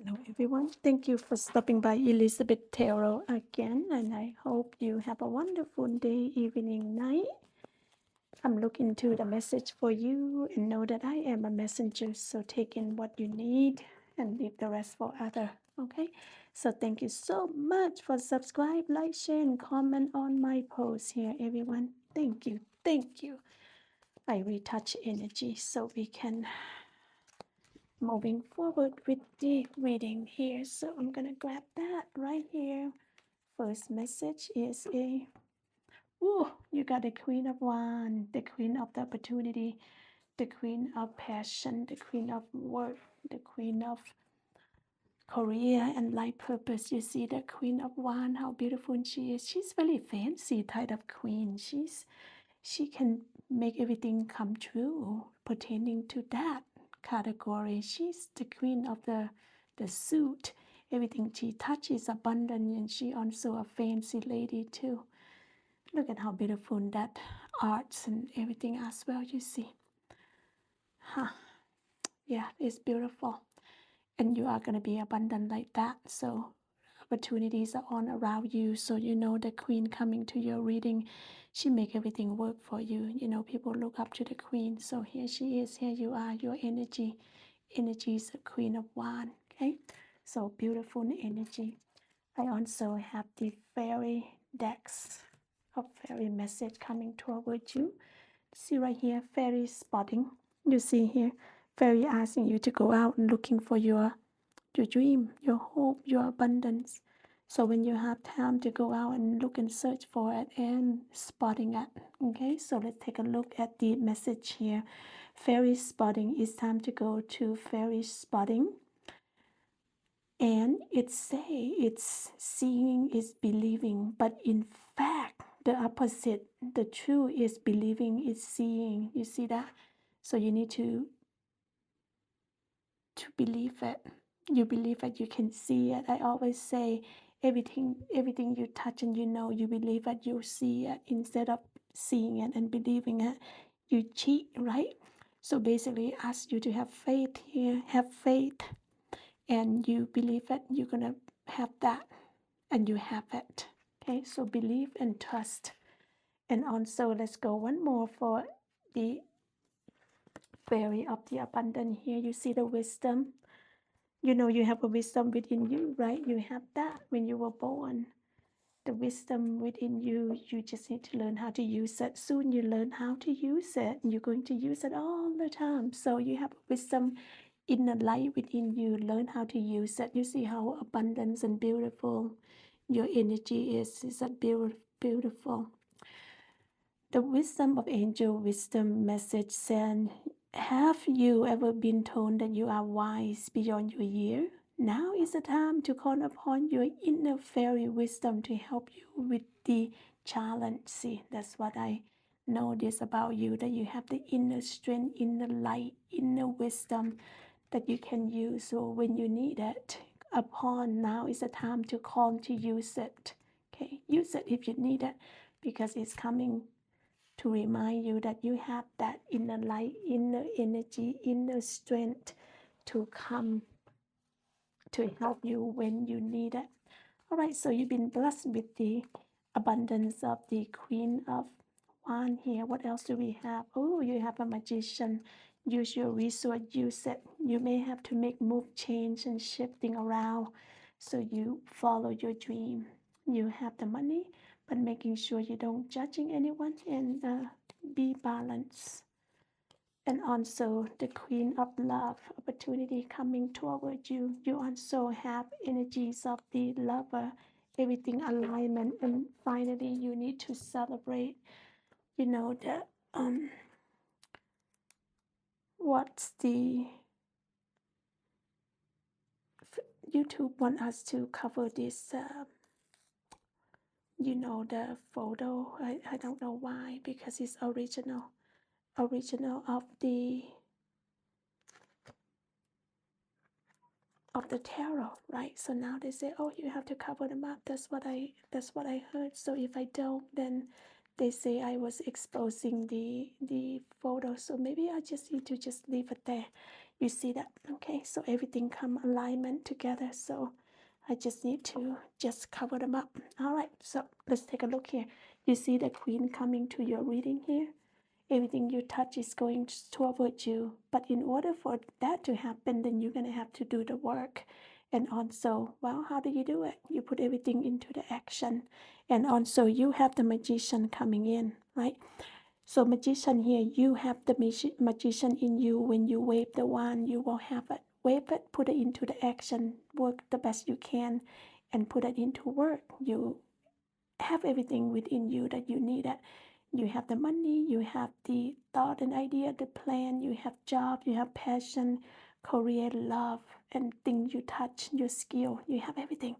Hello, everyone. Thank you for stopping by Elizabeth Tarot again, and I hope you have a wonderful day, evening, night. I'm looking to the message for you and know that I am a messenger, so take in what you need and leave the rest for other. Okay? So thank you so much for subscribe, like, share, and comment on my post here, everyone. Thank you. Thank you. I retouch energy so we can moving forward with the reading here. So I'm gonna grab that right here. First message is you got the Queen of Wands, the Queen of the opportunity, the Queen of passion, the Queen of work, the Queen of career and life purpose. You see the Queen of Wands, how beautiful she is. She's very fancy type of queen. She can make everything come true pertaining to that category. She's the queen of the suit. Everything she touches abundant, and she also a fancy lady too. Look at how beautiful that arts and everything as well, you see. Huh. Yeah, it's beautiful. And you are going to be abundant like that. So opportunities are on around you. So you know the queen coming to your reading, she make everything work for you. You know, people look up to the queen. So here she is. Here you are. Your energy is a Queen of Wands. Okay, so beautiful energy. I also have the fairy decks of fairy message coming toward you. See right here, fairy spotting. You see here, fairy asking you to go out and looking for your dream, your hope, your abundance. So when you have time to go out and look and search for it and spotting it. Okay, so let's take a look at the message here. Fairy spotting. It's time to go to fairy spotting. And it's seeing is believing, but in fact the opposite, the true is believing is seeing. You see that? So you need to believe it. You believe it, you can see it. I always say everything you touch and you know, you believe it, you see it. Instead of seeing it and believing it, you cheat, right? So basically ask you to have faith here, have faith, and you believe it, you're gonna have that, and you have it. Okay, so believe and trust. And also let's go one more for the fairy of the abundance here. You see the wisdom. You know you have a wisdom within you, right? You have that when you were born. The wisdom within you, you just need to learn how to use it. Soon you learn how to use it, and you're going to use it all the time. So you have wisdom in the light within you. Learn how to use it. You see how abundant and beautiful your energy is. Is that beautiful? The wisdom of angel wisdom message said, have you ever been told that you are wise beyond your year? Now is the time to call upon your inner fairy wisdom to help you with the challenge. See, that's what I know this about you, that you have the inner strength, inner light, inner wisdom that you can use. So when you need it, upon now is the time to call to use it. Okay, use it if you need it, because it's coming to remind you that you have that inner light, inner energy, inner strength to come to help you when you need it. All right, so you've been blessed with the abundance of the Queen of Wands here. What else do we have? Oh, you have a magician. Use your resource, use it. You may have to make move, change, and shifting around so you follow your dream. You have the money, but making sure you don't judging anyone and be balanced. And also the Queen of Love, opportunity coming toward you. You also have energies of the lover, everything alignment. And finally you need to celebrate, you know, that what's the YouTube want us to cover this you know, the photo. I don't know why, because it's original of the tarot, right? So now they say, oh, you have to cover them up. That's what I heard. So if I don't, then they say I was exposing the photo. So maybe I just need to just leave it there. You see that? Okay, so everything come alignment together. So I just need to just cover them up. All right, so let's take a look here. You see the queen coming to your reading here? Everything you touch is going toward you. But in order for that to happen, then you're going to have to do the work. And also, well, how do you do it? You put everything into the action. And also, you have the magician coming in, right? So magician here, you have the magician in you. When you wave the wand, you will have it. Wave it, put it into the action, work the best you can, and put it into work. You have everything within you that you need it. You have the money, you have the thought and idea, the plan, you have job, you have passion, career, love, and things you touch, your skill, you have everything.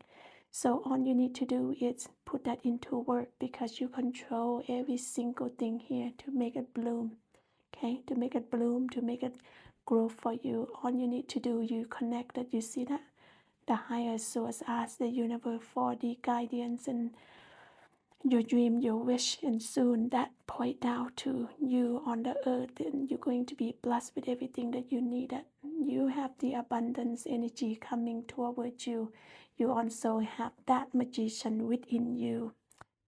So all you need to do is put that into work because you control every single thing here to make it bloom. Okay, to make it bloom, to make it grow for you. All you need to do, you connect it. You see that? The higher source asks the universe for the guidance and your dream, your wish, and soon that point down to you on the earth, and you're going to be blessed with everything that you needed. You have the abundance energy coming towards you. You also have that magician within you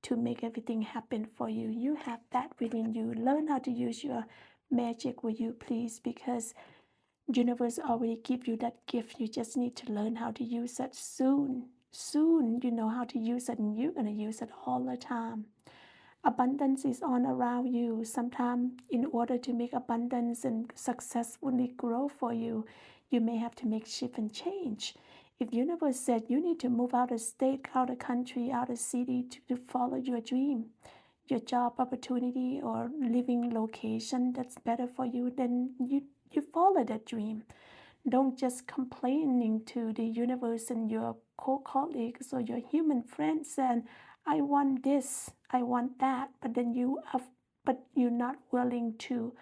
to make everything happen for you. You have that within you. Learn how to use your magic, will you please? Because universe already give you that gift. You just need to learn how to use it soon. You know how to use it, and you're going to use it all the time. Abundance is all around you. Sometimes in order to make abundance and successfully grow for you, you may have to make shift and change. If universe said you need to move out of state, out of country, out of city to follow your dream, your job opportunity or living location that's better for you, then you follow that dream. Don't just complaining to the universe and your co-colleagues or your human friends and I want this, I want that, but then but you're not willing to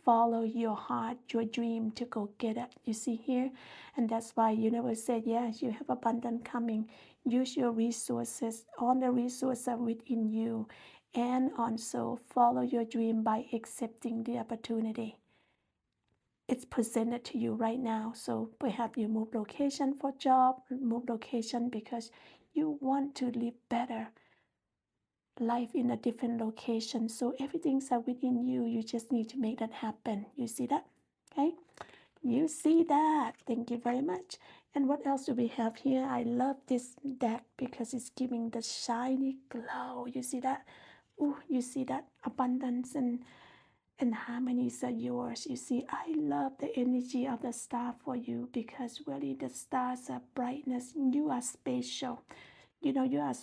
follow your heart, your dream to go get it. You see here? And that's why universe said, yes, you have abundance coming. Use your resources. All the resources are within you. And also follow your dream by accepting the opportunity. It's presented to you right now. So perhaps you move location for job, move location because you want to live better life in a different location. So everything's within you. You just need to make that happen. You see that? Okay. You see that. Thank you very much. And what else do we have here? I love this deck because it's giving the shiny glow. You see that? Oh, you see that abundance and harmonies are yours. You see, I love the energy of the star for you because really the stars are brightness. You are special. You know, you are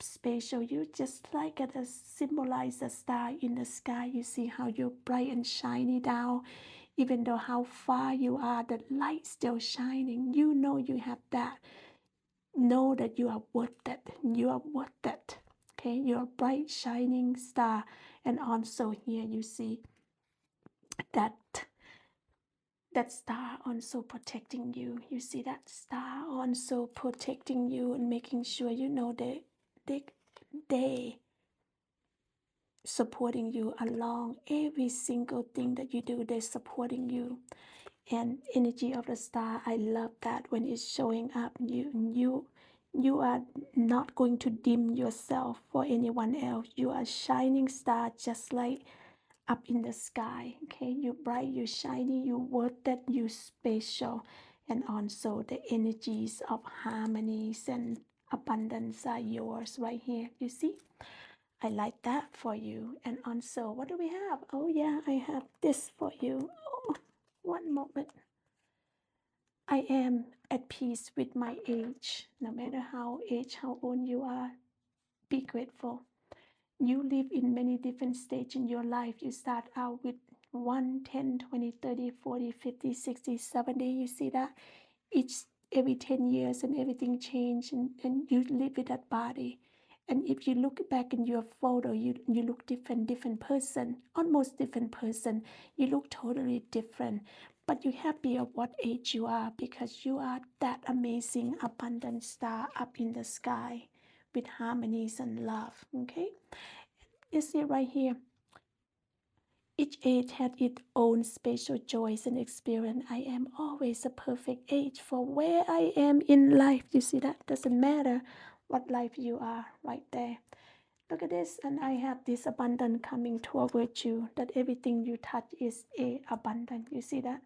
special. You just like it symbolize a star in the sky. You see how you're bright and shiny down. Even though how far you are, the light still shining. You know you have that. Know that you are worth it. You are worth it. Okay, you're a bright, shining star. And also here you see that star also protecting you. You see that star also protecting you and making sure you know they supporting you along every single thing that you do. They're supporting you. And energy of the star, I love that when it's showing up. You are not going to dim yourself for anyone else. You are a shining star just like up in the sky. Okay, you bright, you shiny, you worth it, you special. And also the energies of harmonies and abundance are yours right here. You see? I like that for you. And also, what do we have? Oh yeah, I have this for you. Oh, one moment. I am at peace with my age. No matter how old you are, be grateful. You live in many different stages in your life. You start out with 1, 10, 20, 30, 40, 50, 60, 70. You see that? Each every 10 years and everything change and you live with that body. And if you look back in your photo, you look different person, almost different person. You look totally different. But you're happy of what age you are because you are that amazing abundant star up in the sky with harmonies and love. Okay? You see right here, Each age had its own special joys and experience. I am always a perfect age for where I am in life. You see that? Doesn't matter what life you are right there. Look at this, and I have this abundance coming toward you, that everything you touch is a abundant. You see that?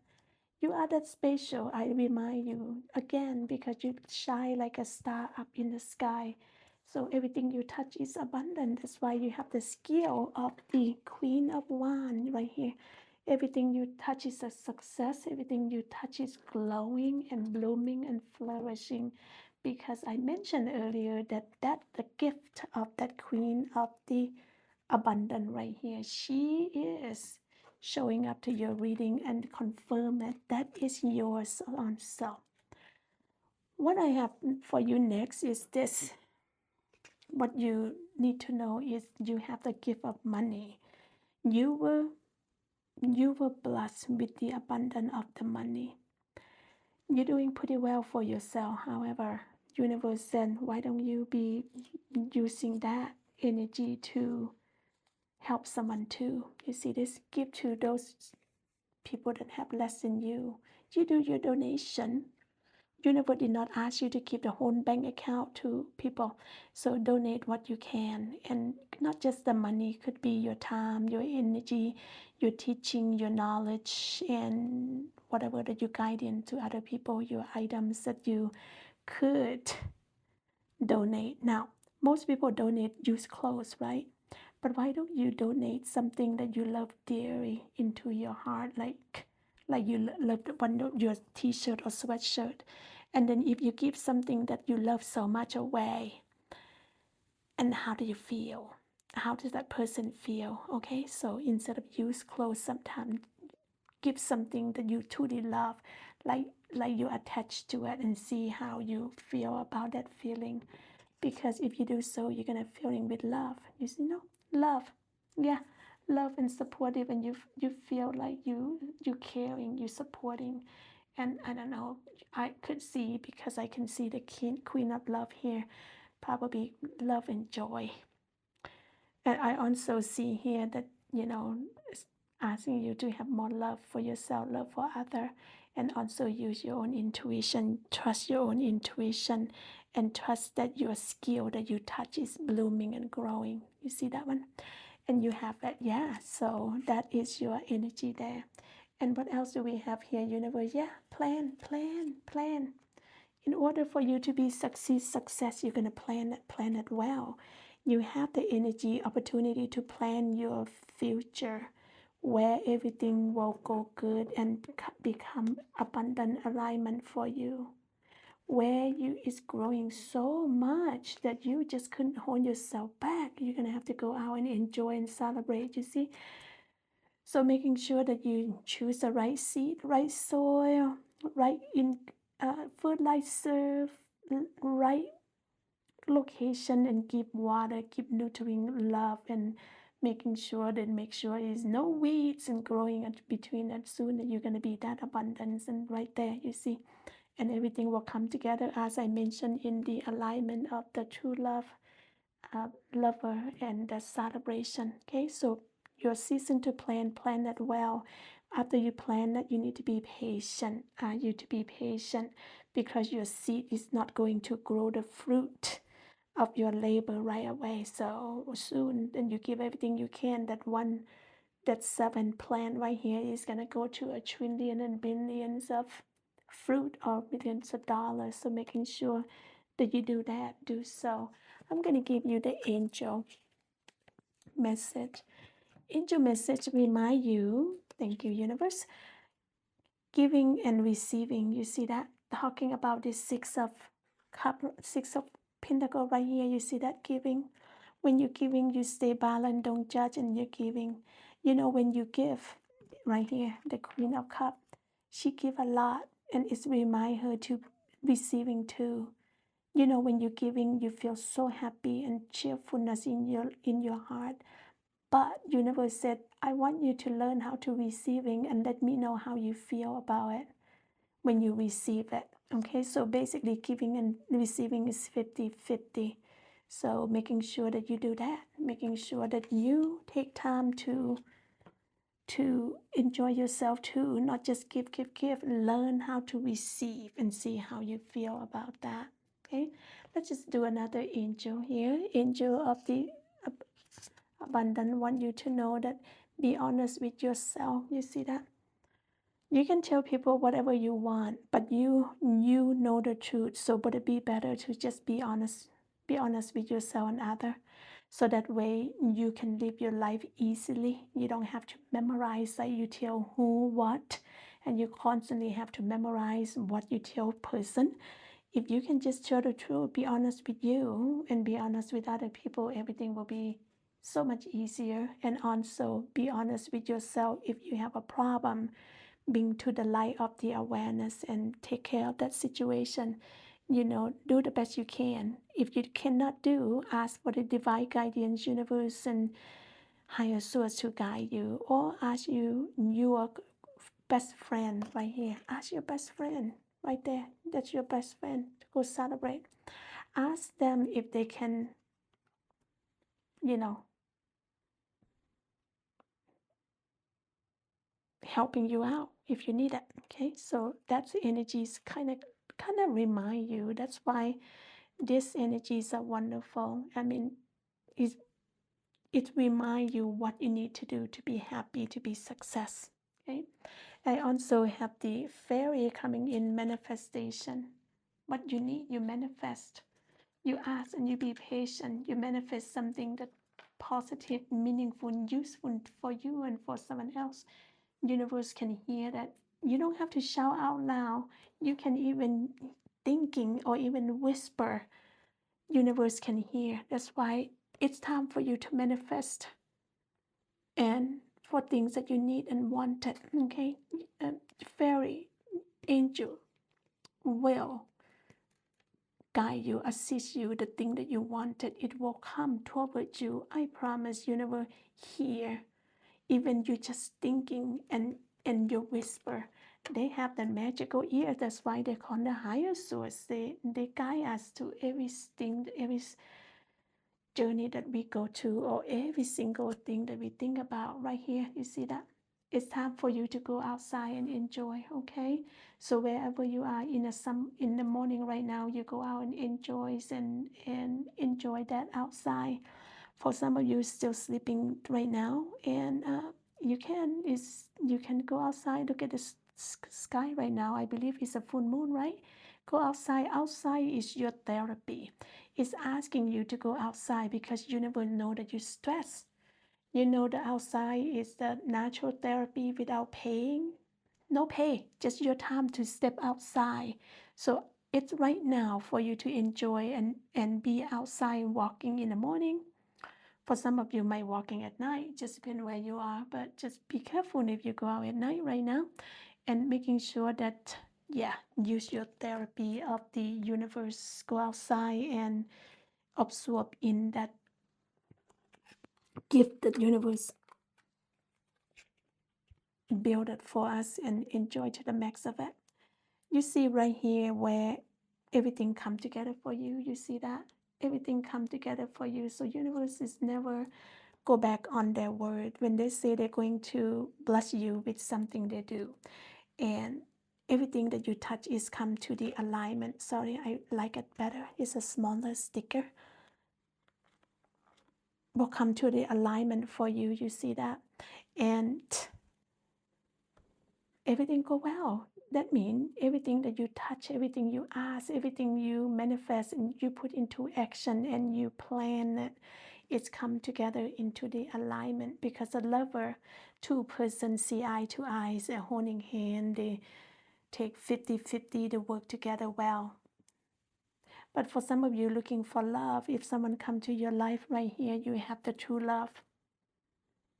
You are that special. I remind you again because you shine like a star up in the sky. So everything you touch is abundant. That's why you have the skill of the Queen of Wands right here. Everything you touch is a success. Everything you touch is glowing and blooming and flourishing. Because I mentioned earlier that the gift of that Queen of the Abundant right here. She is showing up to your reading and confirm that is yours also. What I have for you next is this. What you need to know is you have the gift of money. You were blessed with the abundance of the money. You're doing pretty well for yourself. However, universe said, why don't you be using that energy to help someone too? You see this? Give to those people that have less than you. You do your donation. Universe did not ask you to keep the whole bank account to people. So donate what you can. And not just the money, it could be your time, your energy, your teaching, your knowledge, and whatever that you guide into other people, your items that you could donate. Now, most people donate used clothes, right? But why don't you donate something that you love dearly into your heart, like you love one of your T-shirt or sweatshirt, and then if you give something that you love so much away, and how do you feel? How does that person feel? Okay, so instead of used clothes, sometimes give something that you truly love, like you attach to it, and see how you feel about that feeling. Because if you do so, you're gonna feeling with love. You see, no, love, yeah, love and supportive, and you feel like you caring, you supporting, and I don't know. I could see, because I can see the Queen of Love here, probably love and joy. And I also see here that, asking you to have more love for yourself, love for other, and also use your own intuition, trust your own intuition, and trust that your skill that you touch is blooming and growing. You see that one? And you have that, yeah. So that is your energy there. And what else do we have here, universe? Yeah, plan, plan, plan. In order for you to be success, you're going to plan it well. You have the energy, opportunity to plan your future, where everything will go good and become abundant alignment for you, where you is growing so much that you just couldn't hold yourself back. You're going to have to go out and enjoy and celebrate, you see. So making sure that you choose the right seed, right soil, right fertilizer, right location, and keep water, keep nurturing love, and making sure is no weeds and growing between that. Soon that you're going to be that abundance, and right there you see, and everything will come together as I mentioned in the alignment of the true love, lover, and the celebration. Okay, so your season to plan that well. After you plan that, you need to be patient. You to be patient, because your seed is not going to grow the fruit of your labor right away. So soon, then you give everything you can. That 7 plant right here is gonna go to a trillion and billions of fruit, or millions of dollars. So making sure that you do so. I'm gonna give you the angel message. Angel message remind you, thank you, universe, giving and receiving. You see that? Talking about this 6 of pentacle right here. You see that? Giving. When you're giving, you stay balanced, don't judge, and you're giving. When you give, right here, the Queen of Cups, she give a lot, and it's remind her to receiving too. When you're giving, you feel so happy and cheerfulness in your heart. But universe said, I want you to learn how to receiving, and let me know how you feel about it when you receive it. Okay, so basically giving and receiving is 50-50. So making sure that you do that, making sure that you take time to to enjoy yourself too, not just give, give, give. Learn how to receive and see how you feel about that. Okay, let's just do another angel here. Angel of the abundance want you to know that be honest with yourself. You see that? You can tell people whatever you want, but you know the truth. So would it be better to just be honest with yourself and other, so that way you can live your life easily. You don't have to memorize like you tell who what, and you constantly have to memorize what you tell person. If you can just tell the truth, be honest with you and be honest with other people, everything will be so much easier. And also be honest with yourself. If you have a problem, bring to the light of the awareness and take care of that situation. Do the best you can. If you cannot do, ask for the divine guidance, universe, and higher source to guide you, or ask your best friend right here. Ask your best friend right there. That's your best friend to go celebrate. Ask them if they can, you know, helping you out if you need it. Okay, so that's energies kind of remind you. That's why these energies are wonderful. I mean, it reminds you what you need to do to be happy, to be success. Okay, I also have the fairy coming in manifestation. What you need, you manifest. You ask and you be patient. You manifest something that positive, meaningful, useful for you and for someone else. Universe can hear that. You don't have to shout out loud. You can even thinking or even whisper. Universe can hear. That's why it's time for you to manifest and for things that you need and wanted. Okay, fairy angel will guide you, assist you, the thing that you wanted. It will come towards you. I promise. Universe hear. Even you just thinking and you whisper. They have the magical ear. That's why they call the higher source. They guide us to everything, every journey that we go to, or every single thing that we think about. Right here, you see that? It's time for you to go outside and enjoy. Okay, so wherever you are in the morning right now, you go out and enjoy that outside. For some of you still sleeping right now, and you can go outside, look at the sky right now. I believe it's a full moon, right? Go outside. Outside is your therapy. It's asking you to go outside because you never know that you're stressed. You know the outside is the natural therapy without paying. No pay, just your time to step outside. So it's right now for you to enjoy and be outside walking in the morning. For some of you might walking at night, just depend where you are, but just be careful if you go out at night right now, and making sure that use your therapy of the universe, go outside and absorb in that gift that universe build it for us and enjoy to the max of it. You see right here where everything come together for you. You see that? Everything come together for you. So universe is never go back on their word when they say they're going to bless you with something they do. And everything that you touch is come to the alignment. Sorry, I like it better. It's a smaller sticker. Will come to the alignment for you. You see that? And everything go well. That means everything that you touch, everything you ask, everything you manifest and you put into action and you plan it, it's come together into the alignment. Because a lover, two persons see eye to eyes, they're holding hand, they take 50-50 to work together well. But for some of you looking for love, if someone come to your life right here, you have the true love.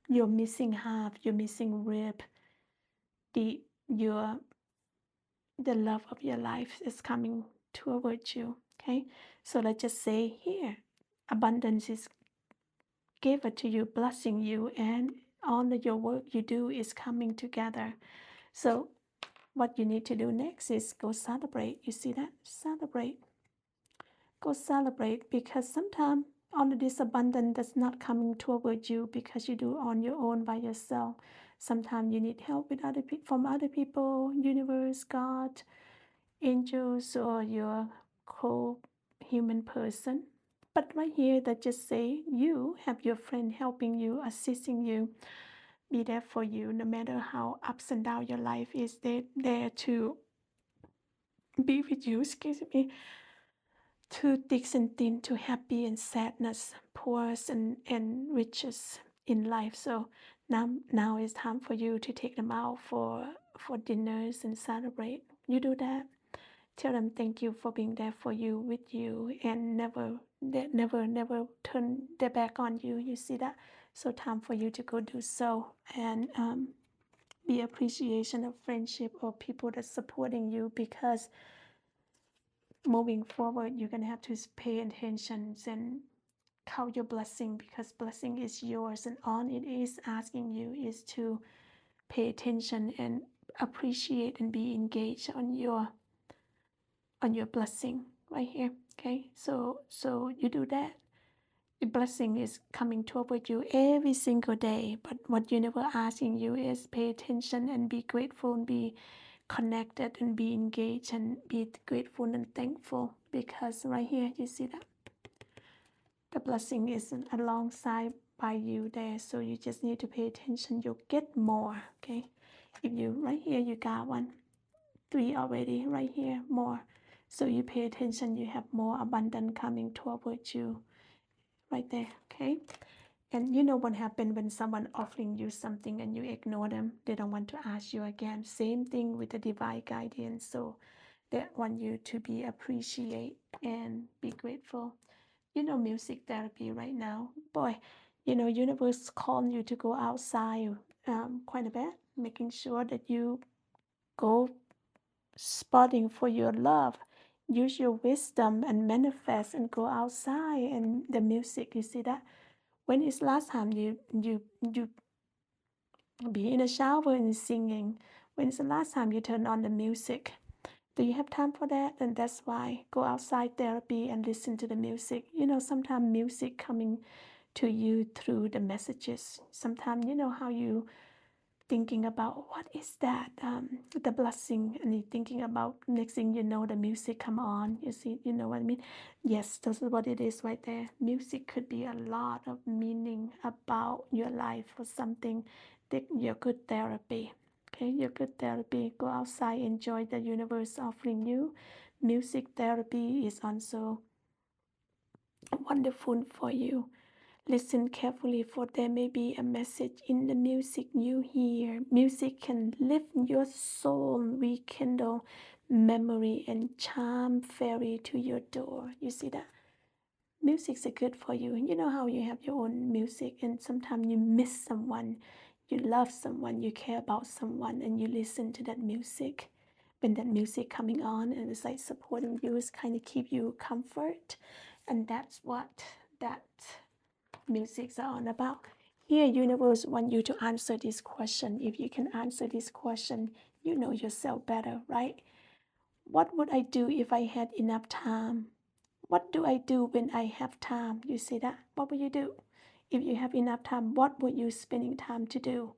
You're missing half, you're missing rib. The love of your life is coming towards you. Okay, so let's just say here, abundance is given to you, blessing you, and all of your work you do is coming together. So what you need to do next is go celebrate. You see that? Celebrate. Go celebrate, because sometimes all of this abundance is not coming toward you because you do on your own by yourself. Sometimes you need help with from other people, universe, God, angels, or your co-human person. But right here, that just say you have your friend helping you, assisting you, be there for you, no matter how ups and down your life is. They there to be with you. Excuse me. To thick and thin, to happy and sadness, poors and riches in life. So now is time for you to take them out for dinners and celebrate. You do that. Tell them thank you for being there for you, with you, and never turn their back on you. You see that? So time for you to go do so, and be appreciation of friendship or people that's supporting you, because moving forward you're gonna have to pay attention and count your blessing, because blessing is yours, and all it is asking you is to pay attention and appreciate and be engaged on your blessing right here. Okay, so you do that, the blessing is coming toward you every single day. But what universe asking you is pay attention and be grateful and be connected and be engaged and be grateful and thankful, because right here you see that the blessing is alongside by you there. So you just need to pay attention, you'll get more. Okay, if you right here you got 3 already, right here more. So you pay attention, you have more abundance coming toward you right there. Okay, and you know what happened when someone offering you something and you ignore them, they don't want to ask you again. Same thing with the divine guidance. So they want you to be appreciate and be grateful. You know, music therapy right now, boy, you know, universe calling you to go outside quite a bit, making sure that you go spotting for your love, use your wisdom and manifest and go outside. And the music, you see that? When is last time you be in a shower and singing? When is the last time you turn on the music? Do you have time for that? And that's why go outside therapy and listen to the music. You know, sometimes music coming to you through the messages. Sometimes you know how you thinking about what is that, the blessing, and you're thinking about, next thing you know the music come on. You see, you know what I mean? Yes, this is what it is right there. Music could be a lot of meaning about your life or something. That your good therapy. Okay, your good therapy. Go outside, enjoy the universe offering you. Music therapy is also wonderful for you. Listen carefully, for there may be a message in the music you hear. Music can lift your soul, rekindle memory, and charm fairy to your door. You see that? Music's good for you. You know how you have your own music, and sometimes you miss someone, you love someone, you care about someone, and you listen to that music. When that music coming on, and it's like supporting you, it's kind of keep you comfort, and that's what that musics are all about. Here, universe want you to answer this question. If you can answer this question, you know yourself better, right? What would I do if I had enough time? What do I do when I have time? You see that? What will you do? If you have enough time, what would you spending time to do?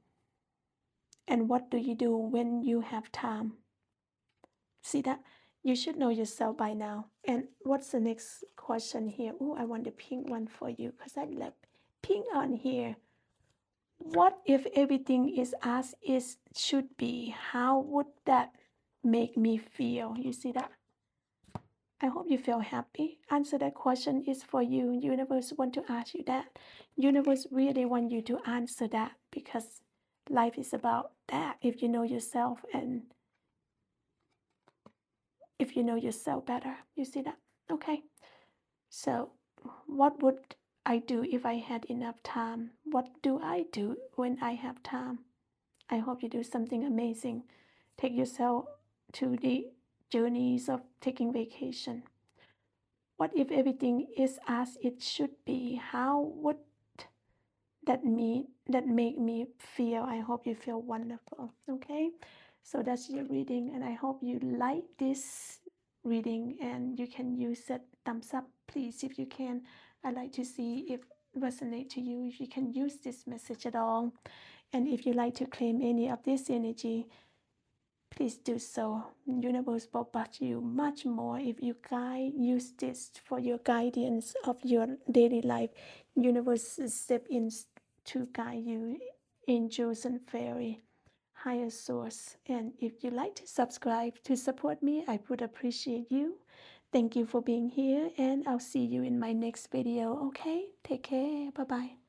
And what do you do when you have time? See that? You should know yourself by now. And what's the next question here? Oh, I want the pink one for you because I love pink on here. What if everything is as it should be? How would that make me feel? You see that? I hope you feel happy. Answer that question is for you. Universe want to ask you that. Universe really want you to answer that, because life is about that. If you know yourself, and if you know yourself better, you see that? Okay. So what would I do if I had enough time? What do I do when I have time? I hope you do something amazing. Take yourself to the journeys of taking vacation. What if everything is as it should be? How would that make me feel? I hope you feel wonderful. Okay, so that's your reading, and I hope you like this reading and you can use it. Thumbs up, please, if you can. I'd like to see if it resonates to you, if you can use this message at all. And if you like to claim any of this energy, please do so. Universe will bless you much more if you use this for your guidance of your daily life. Universe step in to guide you, angels and fairy, higher source. And if you like to subscribe to support me, I would appreciate you. Thank you for being here, and I'll see you in my next video. Okay, take care. Bye bye.